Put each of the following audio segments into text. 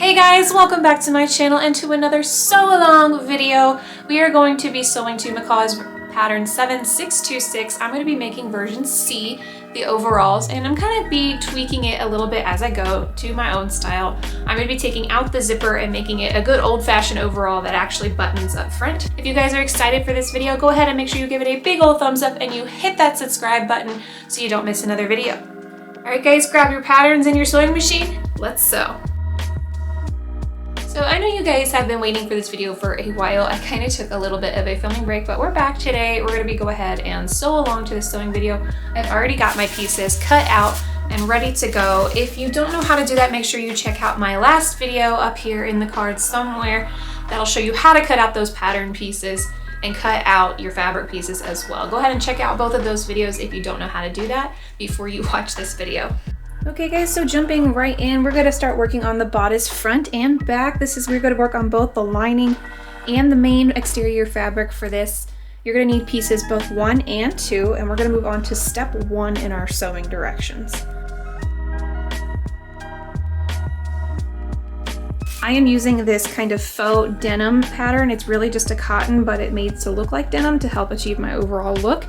Hey guys, welcome back to my channel and to another sew along video. We are going to be sewing to McCall's pattern 7626. I'm going to be making version C, the overalls, and I'm kind of be tweaking it a little bit as I go to my own style. I'm going to be taking out the zipper and making it a good old-fashioned overall that actually buttons up front. If you guys are excited for this video, go ahead and make sure you give it a big old thumbs up and you hit that subscribe button so you don't miss another video. Alright guys, grab your patterns and your sewing machine. Let's sew. So I know you guys have been waiting for this video for a while. I kind of took a little bit of a filming break, but we're back today. We're going to go ahead and sew along to the sewing video. I've already got my pieces cut out and ready to go. If you don't know how to do that, make sure you check out my last video up here in the cards somewhere. That'll show you how to cut out those pattern pieces and cut out your fabric pieces as well. Go ahead and check out both of those videos if you don't know how to do that before you watch this video. Okay guys, so jumping right in, we're gonna start working on the bodice front and back. We're gonna work on both the lining and the main exterior fabric for this. You're gonna need pieces both 1 and 2, and we're gonna move on to step 1 in our sewing directions. I am using this kind of faux denim pattern. It's really just a cotton, but it made to look like denim to help achieve my overall look.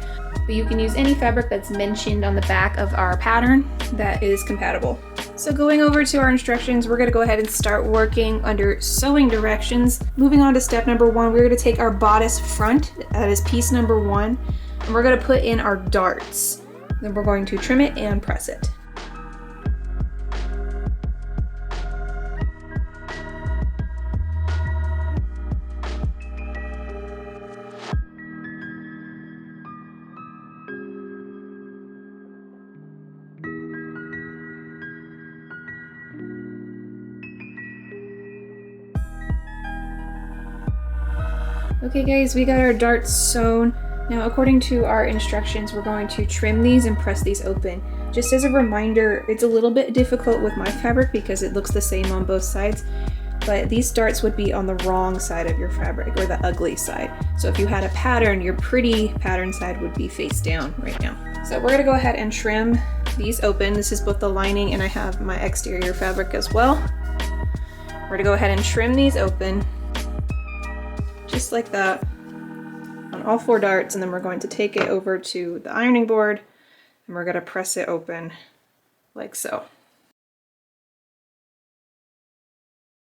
But you can use any fabric that's mentioned on the back of our pattern that is compatible. So going over to our instructions, we're gonna go ahead and start working under sewing directions. Moving on to step number 1, we're gonna take our bodice front, that is piece number 1, and we're gonna put in our darts. Then we're going to trim it and press it. Okay guys, we got our darts sewn. Now according to our instructions, we're going to trim these and press these open. Just as a reminder, it's a little bit difficult with my fabric because it looks the same on both sides, but these darts would be on the wrong side of your fabric, or the ugly side. So if you had a pattern, your pretty pattern side would be face down right now. So we're gonna go ahead and trim these open. This is both the lining and I have my exterior fabric as well. We're gonna go ahead and trim these open. Just like that on all 4 darts, and then we're going to take it over to the ironing board and we're going to press it open like so.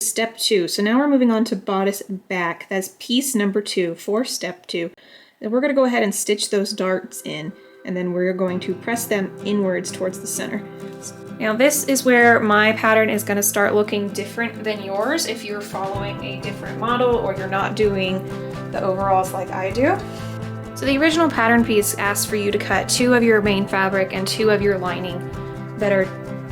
Step 2. So now we're moving on to bodice back. That's piece number 2 for step 2. And we're going to go ahead and stitch those darts in, and then we're going to press them inwards towards the center. Now this is where my pattern is going to start looking different than yours if you're following a different model or you're not doing the overalls like I do. So the original pattern piece asks for you to cut 2 of your main fabric and 2 of your lining that are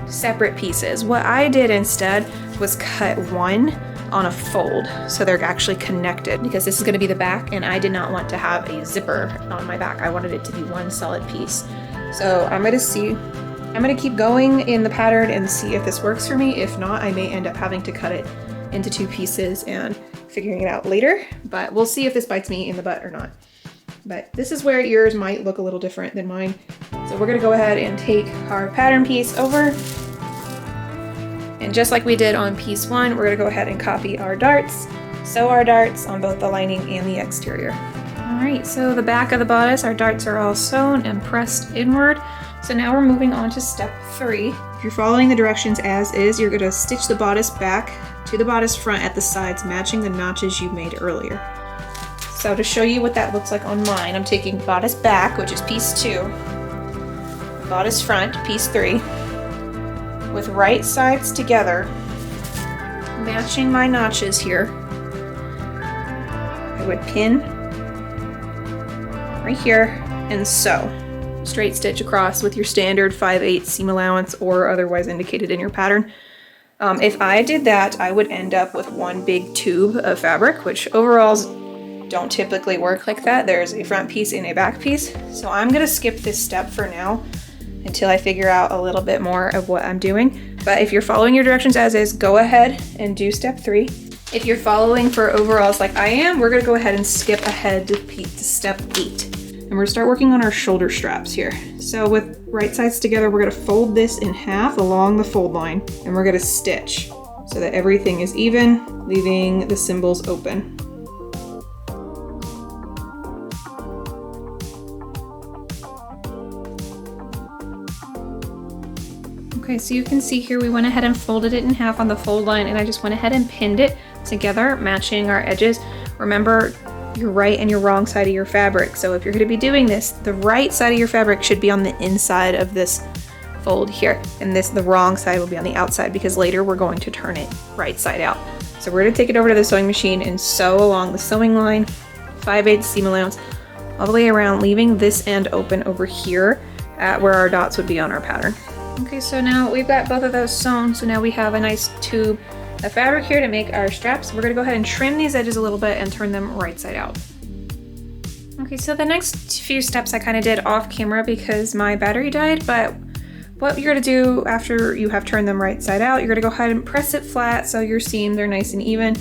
separate pieces. What I did instead was cut 1 on a fold, so they're actually connected, because this is going to be the back and I did not want to have a zipper on my back. I wanted it to be one solid piece. So I'm going to keep going in the pattern and see if this works for me. If not, I may end up having to cut it into 2 pieces and figuring it out later, but we'll see if this bites me in the butt or not. But this is where yours might look a little different than mine. So we're going to go ahead and take our pattern piece over, and just like we did on piece 1, we're going to go ahead and copy our darts, sew our darts on both the lining and the exterior. Alright, so the back of the bodice, our darts are all sewn and pressed inward. So now we're moving on to step 3. If you're following the directions as is, you're going to stitch the bodice back to the bodice front at the sides, matching the notches you made earlier. So to show you what that looks like on mine, I'm taking bodice back, which is piece 2, bodice front, piece 3, with right sides together, matching my notches here. I would pin right here and sew. Straight stitch across with your standard 5/8 seam allowance or otherwise indicated in your pattern. If I did that, I would end up with one big tube of fabric, which overalls don't typically work like that. There's a front piece and a back piece. So I'm gonna skip this step for now until I figure out a little bit more of what I'm doing. But if you're following your directions as is, go ahead and do step 3. If you're following for overalls like I am, we're gonna go ahead and skip ahead to step 8. And we're gonna start working on our shoulder straps here. So with right sides together, we're gonna fold this in half along the fold line, and we're gonna stitch. so that everything is even, leaving the symbols open. Okay, so you can see here we went ahead and folded it in half on the fold line, and I just went ahead and pinned it together, matching our edges. Remember your right and your wrong side of your fabric. So if you're going to be doing this, the right side of your fabric should be on the inside of this fold here, and the wrong side will be on the outside, because later we're going to turn it right side out. So we're going to take it over to the sewing machine and sew along the sewing line, 5/8 seam allowance, all the way around, leaving this end open over here at where our dots would be on our pattern. Okay, so now we've got both of those sewn, so now we have a nice tube of fabric here to make our straps. We're gonna go ahead and trim these edges a little bit and turn them right side out. Okay, so the next few steps I kind of did off camera because my battery died, but what you're gonna do after you have turned them right side out, you're gonna go ahead and press it flat so your seams are nice and even.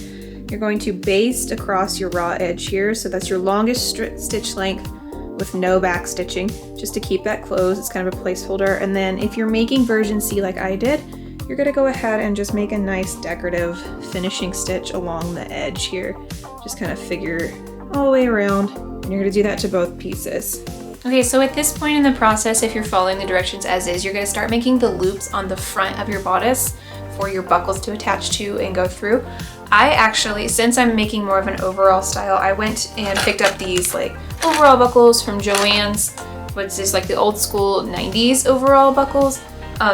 You're going to baste across your raw edge here, so that's your longest stitch length with no back stitching, just to keep that closed. It's kind of a placeholder. And then if you're making version C like I did, you're gonna go ahead and just make a nice decorative finishing stitch along the edge here. Just kind of figure all the way around, and you're gonna do that to both pieces. Okay, so at this point in the process, if you're following the directions as is, you're gonna start making the loops on the front of your bodice for your buckles to attach to and go through. I actually, since I'm making more of an overall style, I went and picked up these like overall buckles from Joann's, which is like the old school 90s overall buckles.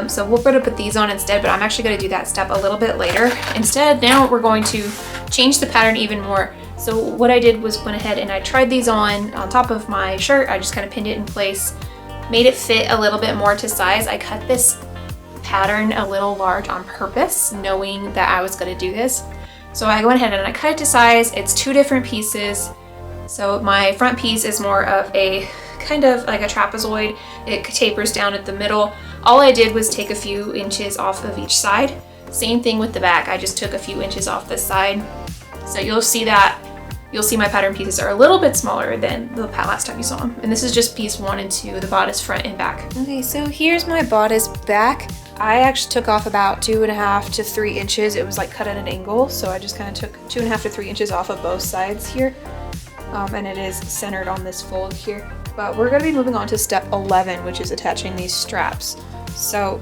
So we're gonna put these on instead, but I'm actually gonna do that step a little bit later. Instead, now we're going to change the pattern even more. So what I did was went ahead and I tried these on top of my shirt. I just kind of pinned it in place, made it fit a little bit more to size. I cut this pattern a little large on purpose, knowing that I was gonna do this. So I went ahead and I cut it to size. It's 2 different pieces. So my front piece is more of a kind of like a trapezoid. It tapers down at the middle. All I did was take a few inches off of each side. Same thing with the back. I just took a few inches off this side. So you'll see my pattern pieces are a little bit smaller than the last time you saw them. And this is just piece 1 and 2, the bodice front and back. Okay, so here's my bodice back. I actually took off about 2.5 to 3 inches. It was like cut at an angle. So I just kind of took 2.5 to 3 inches off of both sides here. And it is centered on this fold here. But we're gonna be moving on to step 11, which is attaching these straps. So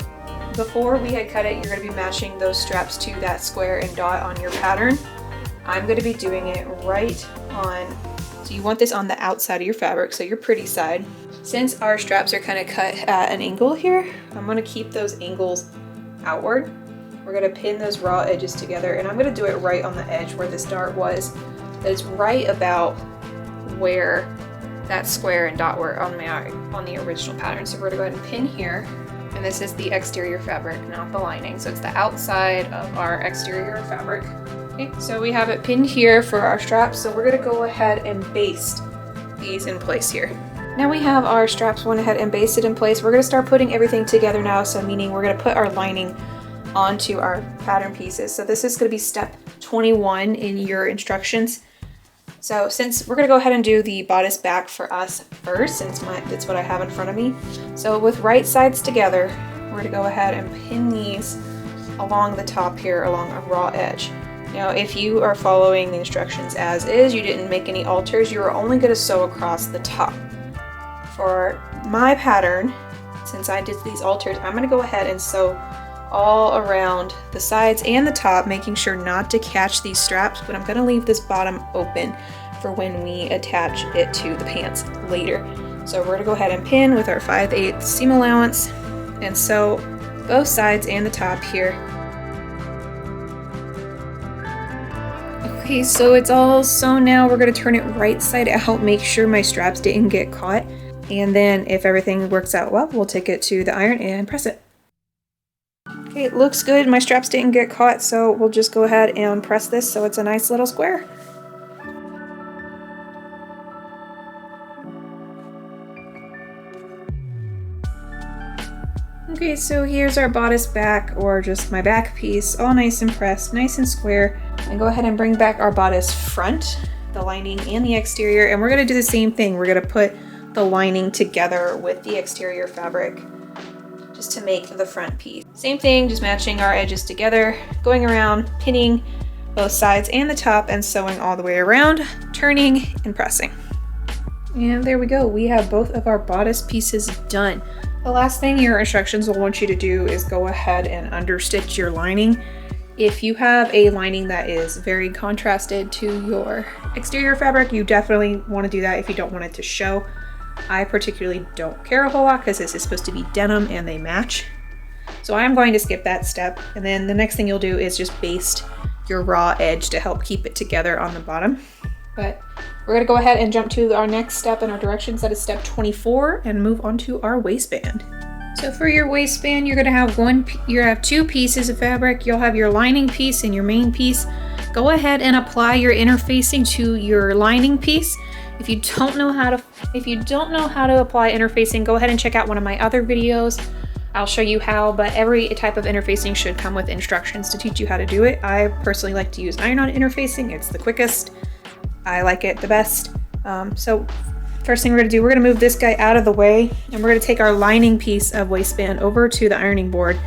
before we had cut it, you're gonna be matching those straps to that square and dot on your pattern. I'm gonna be doing it right on, so you want this on the outside of your fabric, so your pretty side. Since our straps are kind of cut at an angle here, I'm gonna keep those angles outward. We're gonna pin those raw edges together, and I'm gonna do it right on the edge where this dart was. That is right about where that square and dot were on the original pattern. So we're gonna go ahead and pin here, and this is the exterior fabric, not the lining. So it's the outside of our exterior fabric. Okay, so we have it pinned here for our straps. So we're gonna go ahead and baste these in place here. Now we have our straps went ahead and basted in place. We're gonna start putting everything together now. So meaning we're gonna put our lining onto our pattern pieces. So this is gonna be step 21 in your instructions. So since we're gonna go ahead and do the bodice back for us first, since that's what I have in front of me. So with right sides together, we're gonna go ahead and pin these along the top here, along a raw edge. Now, if you are following the instructions as is, you didn't make any alters, you're only gonna sew across the top. For my pattern, since I did these alters, I'm gonna go ahead and sew all around the sides and the top, making sure not to catch these straps, but I'm gonna leave this bottom open for when we attach it to the pants later. So we're gonna go ahead and pin with our 5/8 seam allowance and sew both sides and the top here. Okay, so it's all sewn now. We're gonna turn it right side out, make sure my straps didn't get caught. And then if everything works out well, we'll take it to the iron and press it. Okay, it looks good. My straps didn't get caught, so we'll just go ahead and press this so it's a nice little square. Okay, so here's our bodice back, or just my back piece, all nice and pressed, nice and square. And go ahead and bring back our bodice front, the lining and the exterior, and we're gonna do the same thing. We're gonna put the lining together with the exterior fabric. just to make the front piece. Same thing, just matching our edges together, going around, pinning both sides and the top and sewing all the way around, turning and pressing. And there we go, we have both of our bodice pieces done. The last thing your instructions will want you to do is go ahead and understitch your lining. If you have a lining that is very contrasted to your exterior fabric, you definitely want to do that if you don't want it to show. I particularly don't care a whole lot because this is supposed to be denim and they match. So I'm going to skip that step. And then the next thing you'll do is just baste your raw edge to help keep it together on the bottom. But we're gonna go ahead and jump to our next step in our directions. That is step 24, and move on to our waistband. So for your waistband, you're gonna have two pieces of fabric. You'll have your lining piece and your main piece. Go ahead and apply your interfacing to your lining piece. If you don't know how to apply interfacing, go ahead and check out one of my other videos. I'll show you how, but every type of interfacing should come with instructions to teach you how to do it. I personally like to use iron-on interfacing. It's the quickest. I like it the best. So first thing we're gonna do, we're gonna move this guy out of the way, and we're gonna take our lining piece of waistband over to the ironing board,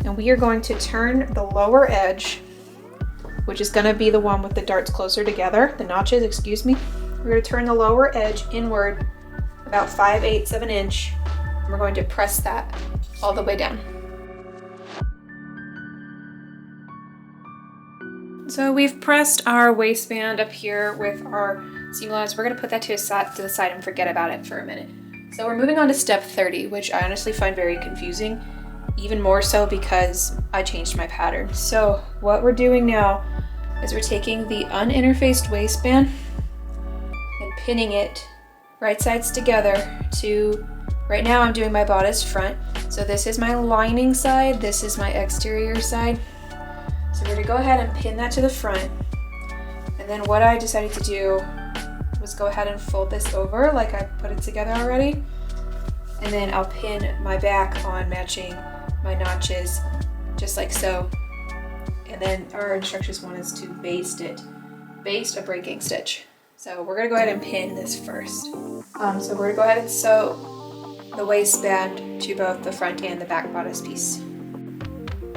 and we are going to turn the lower edge, which is gonna be the one with the darts closer together, the notches, excuse me. We're gonna turn the lower edge inward about 5/8 of an inch, and we're going to press that all the way down. So we've pressed our waistband up here with our seam allowance. We're gonna put that to the side and forget about it for a minute. So we're moving on to step 30, which I honestly find very confusing, even more so because I changed my pattern. So what we're doing now is we're taking the uninterfaced waistband and pinning it right sides together to, right now I'm doing my bodice front. So this is my lining side, this is my exterior side. So we're gonna go ahead and pin that to the front. And then what I decided to do was go ahead and fold this over like I put it together already. And then I'll pin my back on matching my notches, just like so. And then our instructions want us to baste a breaking stitch. So we're gonna go ahead and pin this first. So we're gonna go ahead and sew the waistband to both the front and the back bodice piece.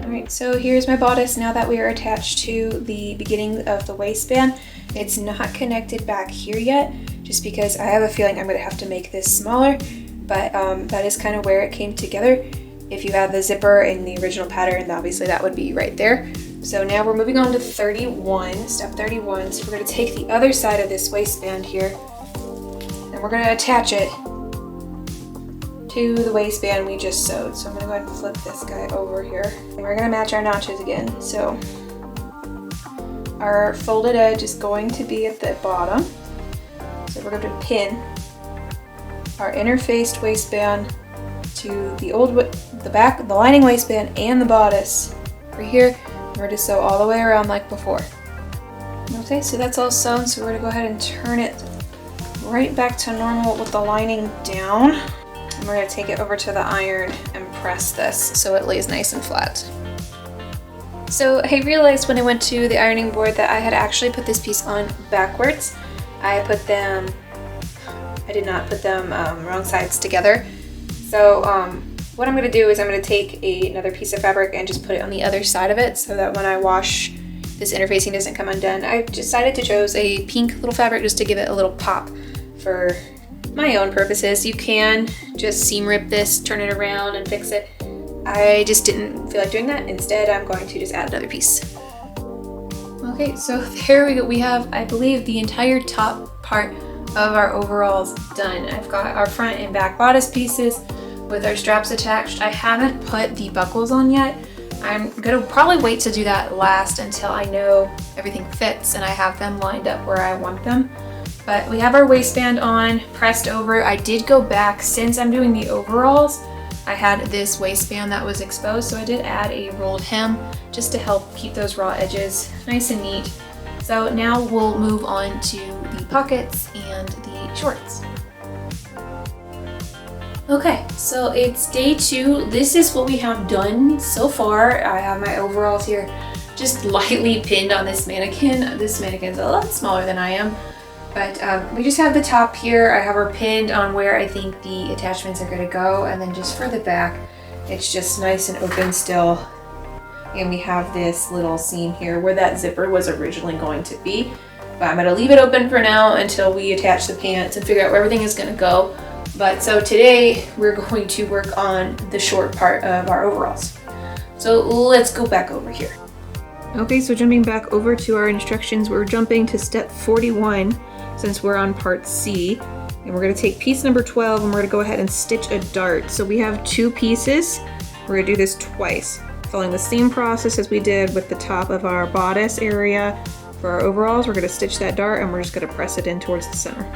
Alright, so here's my bodice now that we are attached to the beginning of the waistband. It's not connected back here yet, just because I have a feeling I'm going to have to make this smaller, but that is kind of where it came together. If you have the zipper in the original pattern, obviously that would be right there. So now we're moving on to 31, step 31. So we're going to take the other side of this waistband here, and we're going to attach it to the waistband we just sewed. So I'm gonna go ahead and flip this guy over here. And we're gonna match our notches again. So our folded edge is going to be at the bottom. So we're going to pin our interfaced waistband to the lining waistband and the bodice right here. We're going to sew all the way around like before. Okay, so that's all sewn. So we're gonna go ahead and turn it right back to normal with the lining down. And we're going to take it over to the iron and press this so it lays nice and flat. So I realized when I went to the ironing board that I had actually put this piece on backwards. I did not put them wrong sides together. So what I'm going to do is I'm going to take another piece of fabric and just put it on the other side of it so that when I wash, this interfacing doesn't come undone. I decided to choose a pink little fabric just to give it a little pop for my own purposes. You can just seam rip this, turn it around and fix it. I just didn't feel like doing that. Instead, I'm going to just add another piece. Okay, so there we go. We have, I believe, the entire top part of our overalls done. I've got our front and back bodice pieces with our straps attached. I haven't put the buckles on yet. I'm gonna probably wait to do that last until I know everything fits and I have them lined up where I want them. But we have our waistband on, pressed over. I did go back, since I'm doing the overalls, I had this waistband that was exposed, so I did add a rolled hem just to help keep those raw edges nice and neat. So now we'll move on to the pockets and the shorts. Okay, so it's day 2. This is what we have done so far. I have my overalls here just lightly pinned on this mannequin. This mannequin's a lot smaller than I am. But we just have the top here. I have her pinned on where I think the attachments are gonna go. And then just for the back, It's just nice and open still. And we have this little seam here where that zipper was originally going to be. But I'm gonna leave it open for now until we attach the pants and figure out where everything is gonna go. But so today we're going to work on the short part of our overalls. So let's go back over here. Okay, so jumping back over to our instructions, we're jumping to step 41 since we're on part C. And we're gonna take piece number 12 and we're gonna go ahead and stitch a dart. So we have 2 pieces. We're gonna do this twice, following the same process as we did with the top of our bodice area. For our overalls, we're gonna stitch that dart and we're just gonna press it in towards the center.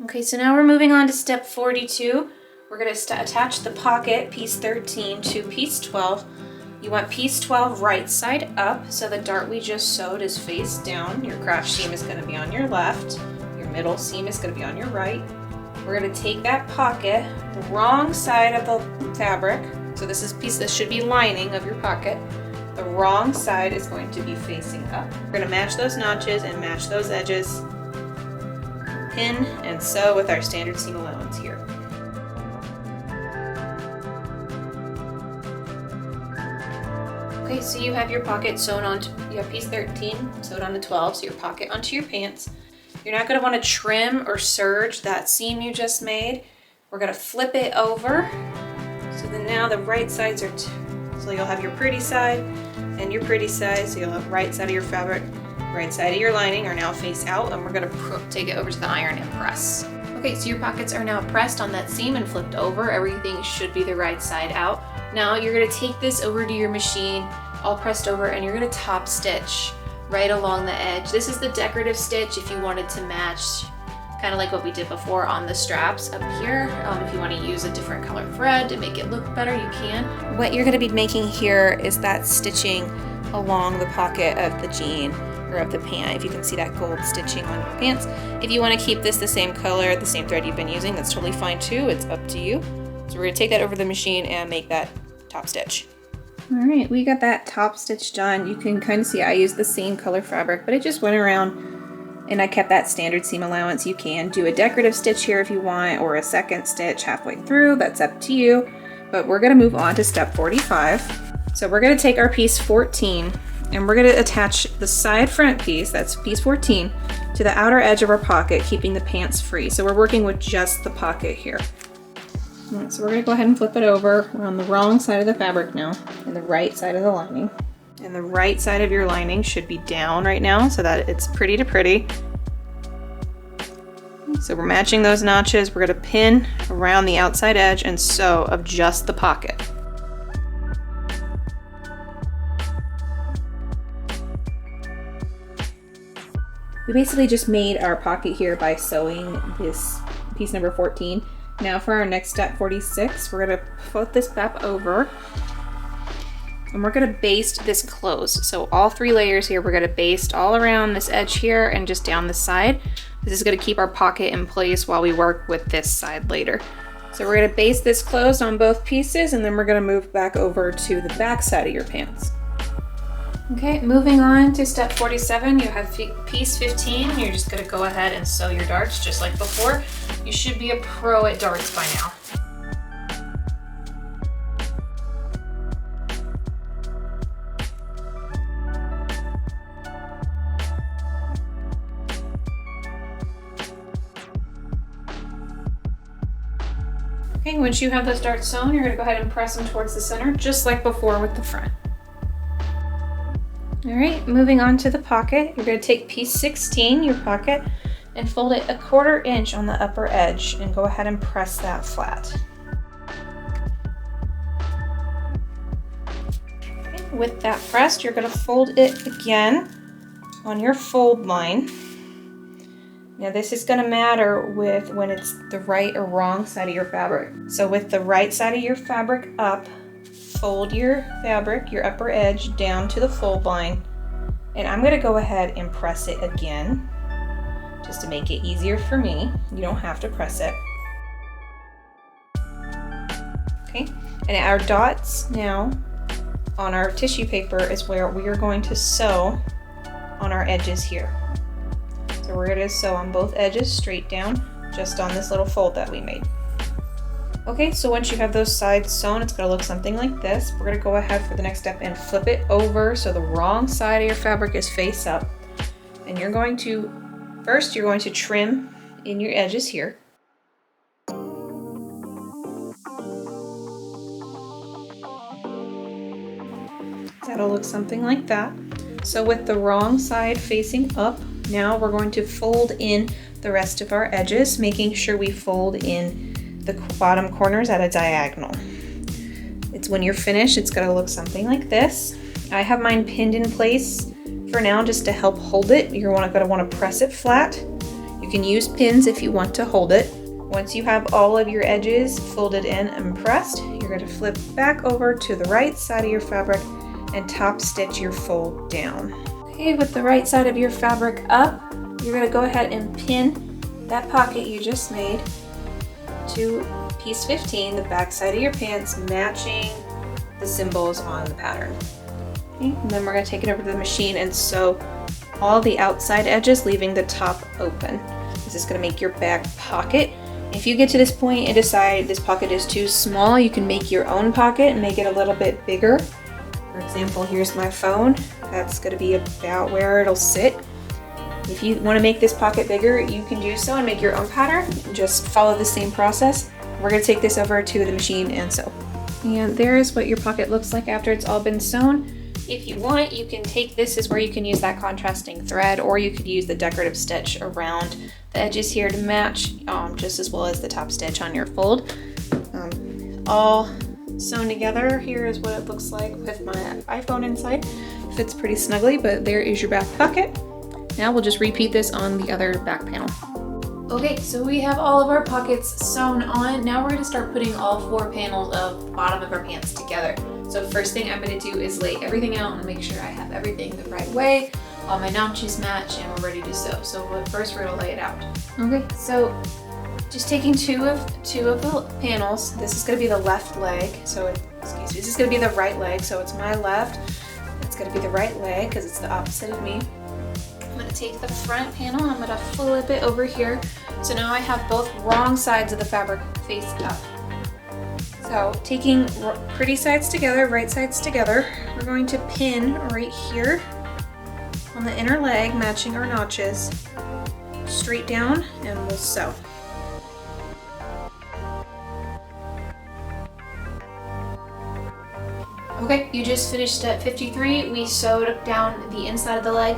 Okay, so now we're moving on to step 42. We're gonna attach the pocket, piece 13, to piece 12. You want piece 12 right side up, so the dart we just sewed is face down. Your crotch seam is gonna be on your left. Your middle seam is gonna be on your right. We're gonna take that pocket, the wrong side of the fabric, so this is piece that should be lining of your pocket. The wrong side is going to be facing up. We're gonna match those notches and match those edges. Pin and sew with our standard seam allowance here. Okay, so you have your pocket sewn onto, you have piece 13 sewed onto 12, so your pocket onto your pants. You're not gonna wanna trim or serge that seam you just made. We're gonna flip it over. So then now the right sides are, so you'll have your pretty side and your pretty side, so you'll have right side of your fabric, right side of your lining are now face out, and we're gonna take it over to the iron and press. Okay, so your pockets are now pressed on that seam and flipped over. Everything should be the right side out. Now you're gonna take this over to your machine, all pressed over, and you're gonna top stitch right along the edge. This is the decorative stitch if you wanted to match, kind of like what we did before on the straps up here. If you want to use a different color thread to make it look better, you can. What you're gonna be making here is that stitching along the pocket of the jean or of the pant. If you can see that gold stitching on your pants. If you want to keep this the same color, the same thread you've been using, that's totally fine too. It's up to you. So we're gonna take that over the machine and make that top stitch. All right, we got that top stitch done. You can kind of see I used the same color fabric, but it just went around and I kept that standard seam allowance. You can do a decorative stitch here if you want, or a second stitch halfway through, that's up to you. But we're gonna move on to step 45. So we're gonna take our piece 14 and we're gonna attach the side front piece, that's piece 14, to the outer edge of our pocket, keeping the pants free. So we're working with just the pocket here. All right, so we're gonna go ahead and flip it over. We're on the wrong side of the fabric now, and the right side of the lining. And the right side of your lining should be down right now so that it's pretty to pretty. So we're matching those notches. We're gonna pin around the outside edge and sew of just the pocket. We basically just made our pocket here by sewing this piece number 14. Now for our next step, 46, we're gonna flip this back over and we're gonna baste this close. So all 3 layers here, we're gonna baste all around this edge here and just down the side. This is gonna keep our pocket in place while we work with this side later. So we're gonna baste this closed on both pieces and then we're gonna move back over to the back side of your pants. Okay, moving on to step 47, you have piece 15. You're just gonna go ahead and sew your darts just like before. You should be a pro at darts by now. Okay, once you have those darts sewn, you're gonna go ahead and press them towards the center, just like before with the front. All right, moving on to the pocket. You're gonna take piece 16, your pocket, and fold it 1/4 inch on the upper edge and go ahead and press that flat. Okay, with that pressed, you're gonna fold it again on your fold line. Now this is gonna matter with when it's the right or wrong side of your fabric. So with the right side of your fabric up, fold your fabric, your upper edge, down to the fold line. And I'm gonna go ahead and press it again, just to make it easier for me. You don't have to press it. Okay, and our dots now on our tissue paper is where we are going to sew on our edges here. So we're gonna sew on both edges straight down. just on this little fold that we made. Okay, so once you have those sides sewn, it's gonna look something like this. We're gonna go ahead for the next step and flip it over so the wrong side of your fabric is face up. And you're going to trim in your edges here. That'll look something like that. So with the wrong side facing up, now we're going to fold in the rest of our edges, making sure we fold in the bottom corners at a diagonal. It's when you're finished, it's gonna look something like this. I have mine pinned in place for now just to help hold it. You're gonna want to press it flat. You can use pins if you want to hold it. Once you have all of your edges folded in and pressed, you're going to flip back over to the right side of your fabric and top stitch your fold down. Okay, with the right side of your fabric up, you're going to go ahead and pin that pocket you just made to piece 15, the back side of your pants, matching the symbols on the pattern. Okay, and then we're going to take it over to the machine and sew all the outside edges, leaving the top open. This is going to make your back pocket. If you get to this point and decide this pocket is too small, you can make your own pocket and make it a little bit bigger. For example, here's my phone. That's going to be about where it'll sit. If you want to make this pocket bigger, you can do so and make your own pattern. Just follow the same process. We're going to take this over to the machine and sew. And there is what your pocket looks like after it's all been sewn. If you want, you can take this is where you can use that contrasting thread, or you could use the decorative stitch around the edges here to match just as well as the top stitch on your fold. All sewn together, here is what it looks like with my iPhone inside. Fits pretty snugly, but there is your back pocket. Now we'll just repeat this on the other back panel. Okay, so we have all of our pockets sewn on. Now we're going to start putting all 4 panels of the bottom of our pants together. So first thing I'm going to do is lay everything out and make sure I have everything the right way. All my notches match and we're ready to sew. So first we're going to lay it out. Okay, so just taking two of the panels. This is going to be the left leg. So this is going to be the right leg. So it's my left. It's going to be the right leg because it's the opposite of me. I'm going to take the front panel, I'm going to flip it over here. So now I have both wrong sides of the fabric faced up. So taking pretty sides together, right sides together, we're going to pin right here on the inner leg, matching our notches, straight down, and we'll sew. Okay, you just finished step 53. We sewed down the inside of the leg.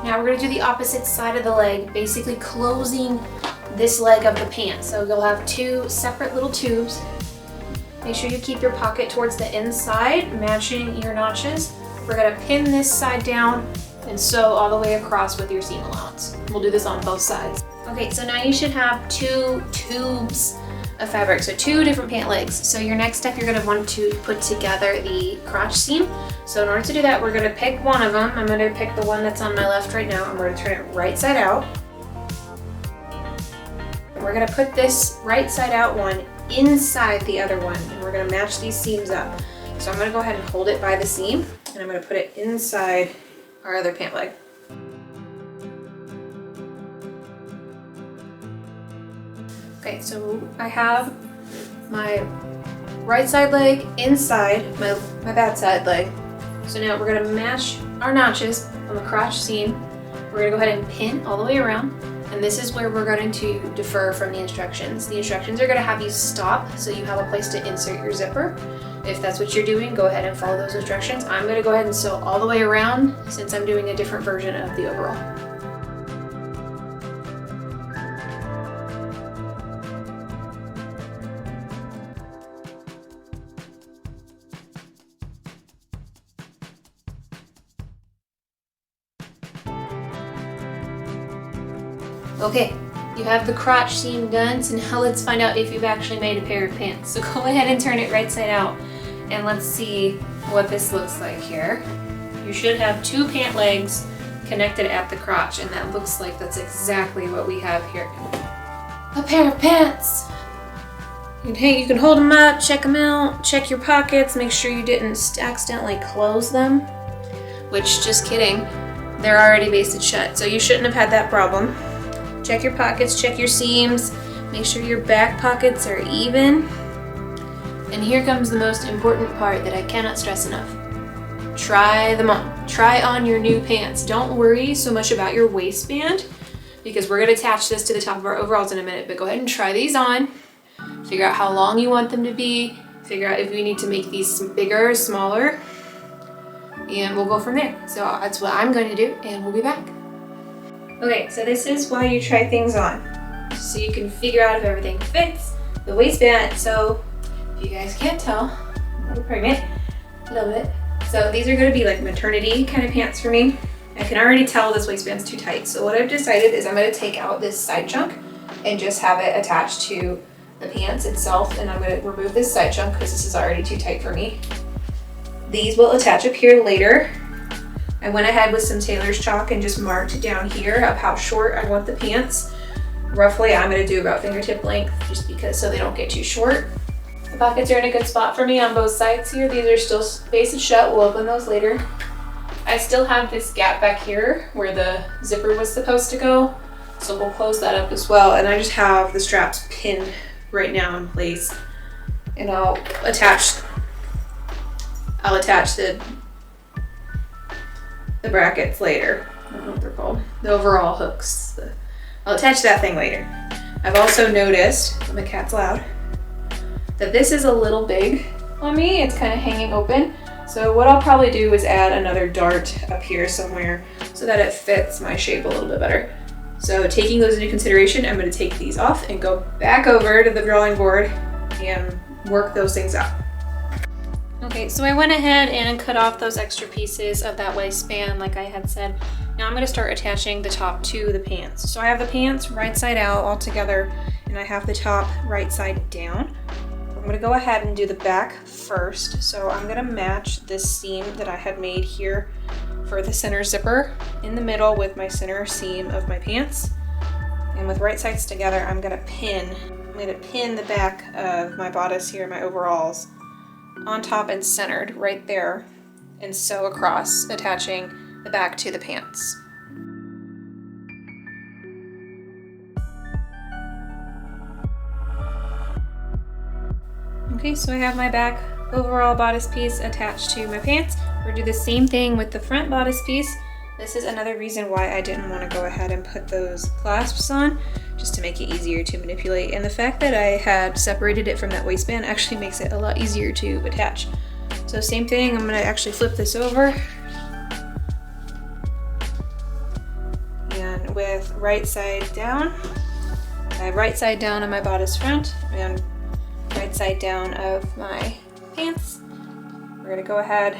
Now we're going to do the opposite side of the leg, basically closing this leg of the pants. So you'll have 2 separate little tubes. Make sure you keep your pocket towards the inside, matching your notches. We're going to pin this side down and sew all the way across with your seam allowance. We'll do this on both sides. Okay, so now you should have 2 tubes of fabric, so 2 different pant legs. So your next step, you're going to want to put together the crotch seam. So in order to do that, we're going to pick one of them. I'm going to pick the one that's on my left right now. I'm going to turn it right side out. We're going to put this right side out one inside the other one, and we're going to match these seams up. So I'm going to go ahead and hold it by the seam, and I'm going to put it inside our other pant leg. Okay, so I have my right side leg inside my bad side leg. So now we're going to match our notches on the crotch seam. We're going to go ahead and pin all the way around. And this is where we're going to defer from the instructions. The instructions are going to have you stop so you have a place to insert your zipper. If that's what you're doing, go ahead and follow those instructions. I'm going to go ahead and sew all the way around since I'm doing a different version of the overall. Okay, you have the crotch seam done, so now let's find out if you've actually made a pair of pants. So go ahead and turn it right side out, and let's see what this looks like here. You should have 2 pant legs connected at the crotch, and that looks like that's exactly what we have here. A pair of pants! You can hold them up, check them out, check your pockets, make sure you didn't accidentally close them. Which, just kidding, they're already basted shut, so you shouldn't have had that problem. Check your pockets, check your seams, Make sure your back pockets are even. And here comes the most important part that I cannot stress enough. Try them on. Try on your new pants. Don't worry so much about your waistband because we're going to attach this to the top of our overalls in a minute, but go ahead and try these on. Figure out how long you want them to be. Figure out if we need to make these bigger or smaller. And we'll go from there. So that's what I'm going to do, and we'll be back. Okay, so this is why you try things on. So you can figure out if everything fits. The waistband, so if you guys can't tell, I'm a little pregnant, a little bit. So these are going to be like maternity kind of pants for me. I can already tell this waistband's too tight. So what I've decided is I'm going to take out this side chunk and just have it attached to the pants itself. And I'm going to remove this side chunk because this is already too tight for me. These will attach up here later. I went ahead with some tailor's chalk and just marked down here of how short I want the pants. Roughly, I'm going to do about fingertip length just because so they don't get too short. The pockets are in a good spot for me on both sides here. These are still spaced shut. We'll open those later. I still have this gap back here where the zipper was supposed to go. So we'll close that up as well. And I just have the straps pinned right now in place. And I'll attach the brackets later. I don't know what they're called. The overall hooks. I'll attach that thing later. I've also noticed, when the cat's loud, that this is a little big on me. It's kind of hanging open. So what I'll probably do is add another dart up here somewhere so that it fits my shape a little bit better. So taking those into consideration, I'm going to take these off and go back over to the drawing board and work those things out. Okay, so I went ahead and cut off those extra pieces of that waistband like I had said. Now I'm going to start attaching the top to the pants. So I have the pants right side out all together and I have the top right side down. I'm going to go ahead and do the back first. So I'm going to match this seam that I had made here for the center zipper in the middle with my center seam of my pants. And with right sides together, I'm going to pin the back of my bodice here, my overalls, on top and centered right there and sew across, attaching the back to the pants. Okay, so I have my back overall bodice piece attached to my pants. We're gonna do the same thing with the front bodice piece. This is another reason why I didn't want to go ahead and put those clasps on, just to make it easier to manipulate. And the fact that I had separated it from that waistband actually makes it a lot easier to attach. So same thing, I'm gonna actually flip this over. And with right side down, I have right side down on my bodice front and right side down of my pants. We're gonna go ahead,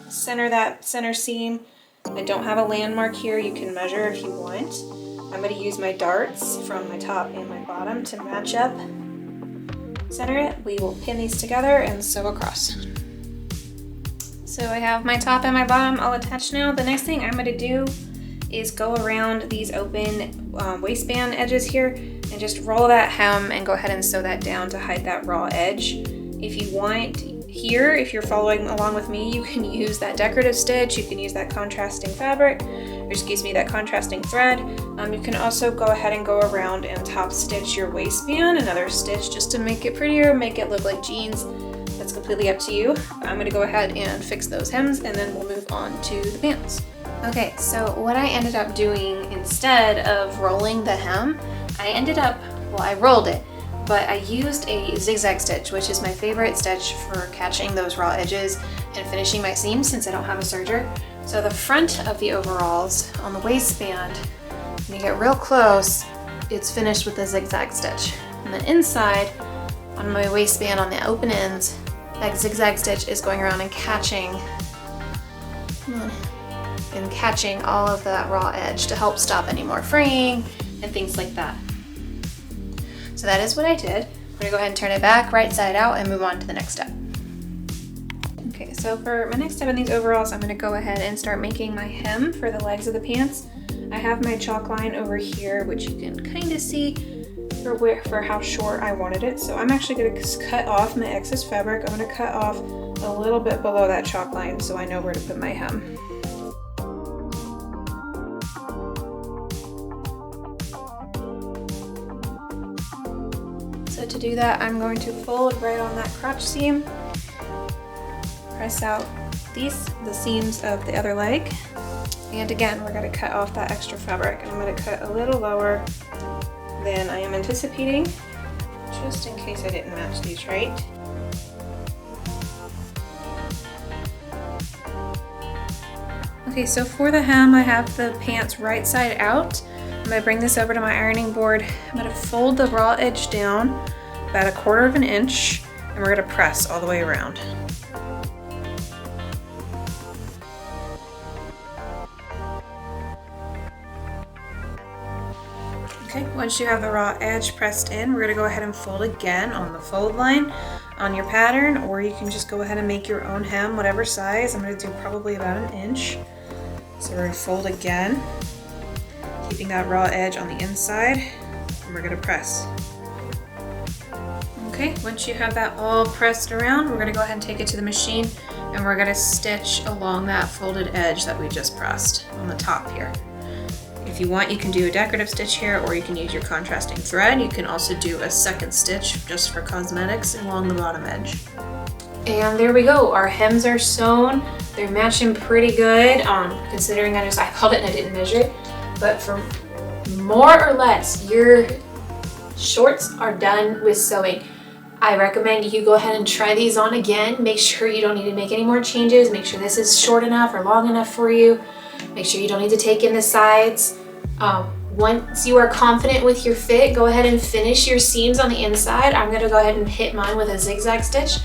center that center seam. I don't have a landmark here, you can measure if you want. I'm gonna use my darts from my top and my bottom to match up. Center it, we will pin these together and sew across. So I have my top and my bottom all attached now. The next thing I'm gonna do is go around these open waistband edges here and just roll that hem and go ahead and sew that down to hide that raw edge. If you want here, if you're following along with me, you can use that decorative stitch, you can use that contrasting fabric, or excuse me, that contrasting thread. You can also go ahead and go around and top stitch your waistband, another stitch just to make it prettier, make it look like jeans. That's completely up to you. I'm gonna go ahead and fix those hems and then we'll move on to the pants. Okay, so what I ended up doing instead of rolling the hem, I rolled it, but I used a zigzag stitch, which is my favorite stitch for catching those raw edges and finishing my seams since I don't have a serger. So the front of the overalls on the waistband, when you get real close, it's finished with a zigzag stitch. And then inside on my waistband on the open ends, that zigzag stitch is going around and catching all of that raw edge to help stop any more fraying and things like that. So that is what I did. I'm gonna go ahead and turn it back right side out and move on to the next step. Okay, so for my next step in these overalls, I'm gonna go ahead and start making my hem for the legs of the pants. I have my chalk line over here, which you can kind of see for how short I wanted it. So I'm actually gonna cut off my excess fabric. I'm gonna cut off a little bit below that chalk line so I know where to put my hem. to do that, I'm going to fold right on that crotch seam, press out the seams of the other leg, and again, we're going to cut off that extra fabric. I'm going to cut a little lower than I am anticipating, just in case I didn't match these right. Okay, so for the hem, I have the pants right side out. I'm going to bring this over to my ironing board. I'm going to fold the raw edge down about 1/4 of an inch, and we're going to press all the way around. Okay, once you have the raw edge pressed in, we're going to go ahead and fold again on the fold line on your pattern, or you can just go ahead and make your own hem, whatever size. I'm going to do probably about 1 inch. So we're going to fold again, keeping that raw edge on the inside, and we're going to press. Okay, once you have that all pressed around, we're going to go ahead and take it to the machine, and we're going to stitch along that folded edge that we just pressed on the top here. If you want, you can do a decorative stitch here, or you can use your contrasting thread. You can also do a second stitch just for cosmetics along the bottom edge. And there we go, our hems are sewn. They're matching pretty good, considering I called it and I didn't measure it. But for more or less, your shorts are done with sewing. I recommend you go ahead and try these on again. Make sure you don't need to make any more changes. Make sure this is short enough or long enough for you. Make sure you don't need to take in the sides. Once you are confident with your fit, go ahead and finish your seams on the inside. I'm going to go ahead and hit mine with a zigzag stitch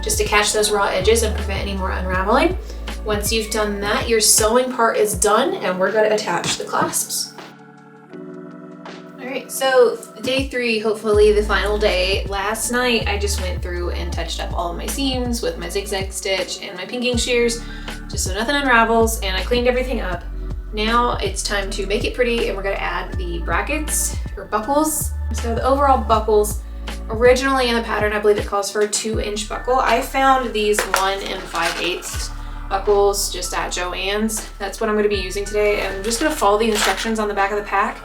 just to catch those raw edges and prevent any more unraveling. Once you've done that, your sewing part is done, and we're going to attach the clasps. Alright, so day 3, hopefully the final day. Last night I just went through and touched up all of my seams with my zigzag stitch and my pinking shears, just so nothing unravels, and I cleaned everything up. Now it's time to make it pretty, and we're going to add the brackets or buckles. So the overall buckles, originally in the pattern I believe it calls for a 2-inch buckle. I found these 1 5/8 buckles just at Joann's. That's what I'm going to be using today, and I'm just going to follow the instructions on the back of the pack,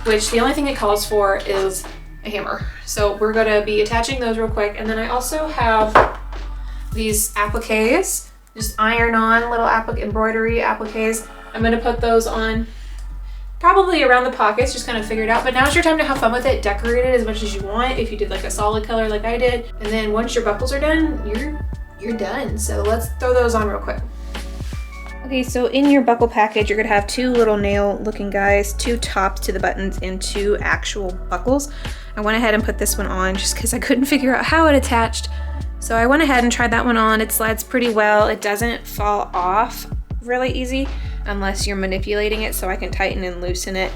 which the only thing it calls for is a hammer. So we're going to be attaching those real quick, and then I also have these appliques, just iron-on little embroidery appliques. I'm going to put those on probably around the pockets, just kind of figure it out. But now's your time to have fun with it. Decorate it as much as you want if you did like a solid color like I did. And then once your buckles are done, you're done. So let's throw those on real quick. Okay, so in your buckle package, you're gonna have 2 little nail looking guys, 2 tops to the buttons, and 2 actual buckles. I went ahead and put this one on just because I couldn't figure out how it attached. So I went ahead and tried that one on. It slides pretty well. It doesn't fall off really easy unless you're manipulating it, so I can tighten and loosen it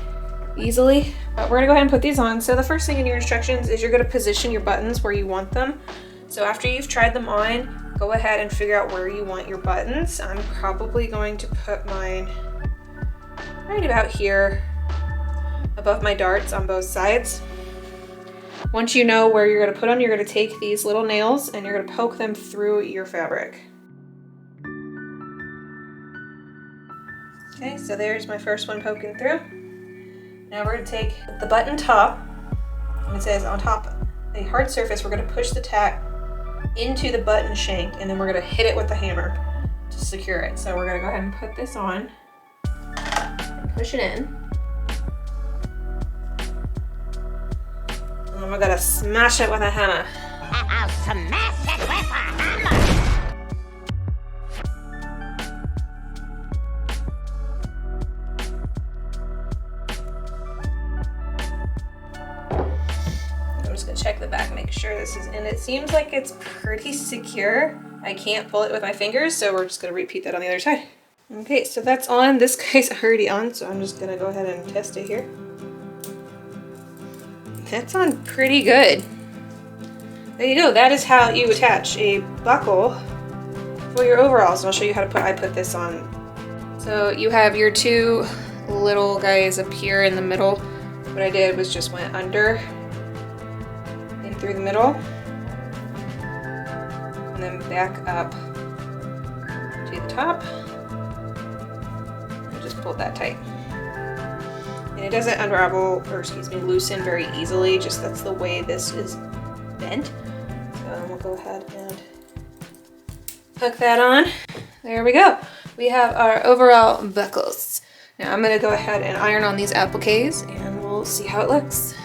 easily. But we're gonna go ahead and put these on. So the first thing in your instructions is you're gonna position your buttons where you want them. So after you've tried them on, go ahead and figure out where you want your buttons. I'm probably going to put mine right about here, above my darts on both sides. Once you know where you're gonna put them, you're gonna take these little nails and you're gonna poke them through your fabric. Okay, so there's my first one poking through. Now we're gonna take the button top, and it says on top, a hard surface, we're gonna push the tack into the button shank, and then we're gonna hit it with the hammer to secure it. So we're gonna go ahead and put this on and push it in. And then we're gonna smash it with a hammer. I'll smash it with a hammer! I'm just gonna check the back, make sure this is in. It seems like it's pretty secure. I can't pull it with my fingers, so we're just gonna repeat that on the other side. Okay, so that's on. This guy's already on, so I'm just gonna go ahead and test it here. That's on pretty good. There you go. That is how you attach a buckle for your overalls. And I'll show you how to I put this on. So you have your 2 little guys up here in the middle. What I did was just went under and through the middle, and then back up to the top, and just pulled that tight. And it doesn't unravel, or excuse me, loosen very easily, just that's the way this is comment. So we'll go ahead and hook that on. There we go. We have our overall buckles. Now I'm gonna go ahead and iron on these appliques and we'll see how it looks.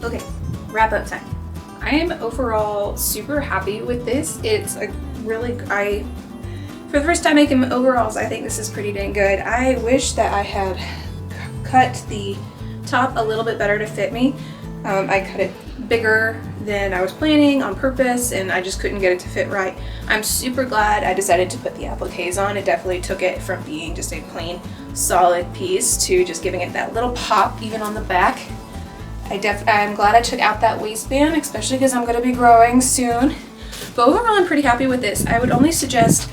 Okay, wrap up time. I am overall super happy with this. It's a really, for the first time making overalls, I think this is pretty dang good. I wish that I had cut the top a little bit better to fit me. I cut it bigger than I was planning on purpose and I just couldn't get it to fit right. I'm super glad I decided to put the appliques on. It definitely took it from being just a plain solid piece to just giving it that little pop even on the back. I'm glad I took out that waistband, especially because I'm going to be growing soon. But overall, I'm pretty happy with this. I would only suggest,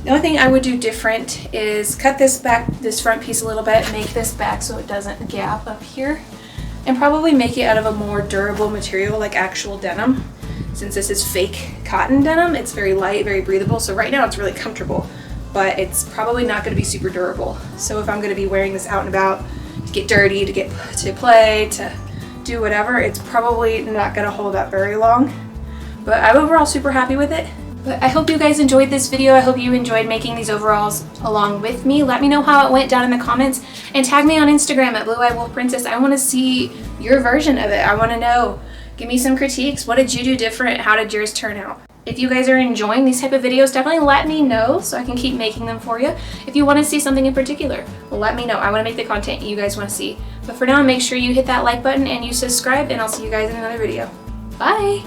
the only thing I would do different is cut this front piece a little bit, make this back so it doesn't gap up here, and probably make it out of a more durable material like actual denim. Since this is fake cotton denim, it's very light, very breathable. So right now it's really comfortable, but it's probably not going to be super durable. So if I'm going to be wearing this out and about to get dirty, to get to play, to do whatever, it's probably not gonna hold up very long. But I'm overall super happy with it. But I hope you guys enjoyed this video. I hope you enjoyed making these overalls along with me. Let me know how it went down in the comments and tag me on Instagram at BlueEyeWolfPrincess. I want to see your version of it. I want to know. Give me some critiques. What did you do different? How did yours turn out? If you guys are enjoying these type of videos, definitely let me know so I can keep making them for you. If you want to see something in particular, let me know. I want to make the content you guys want to see. But for now, make sure you hit that like button and you subscribe, and I'll see you guys in another video. Bye!